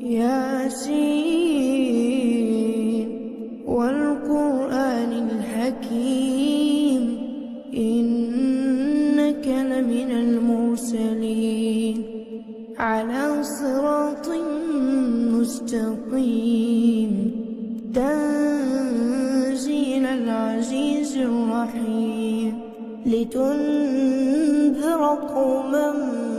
ياسين والقرآن الحكيم إنك لمن المرسلين على صراط مستقيم تنزيل العزيز الرحيم لتنذر قوما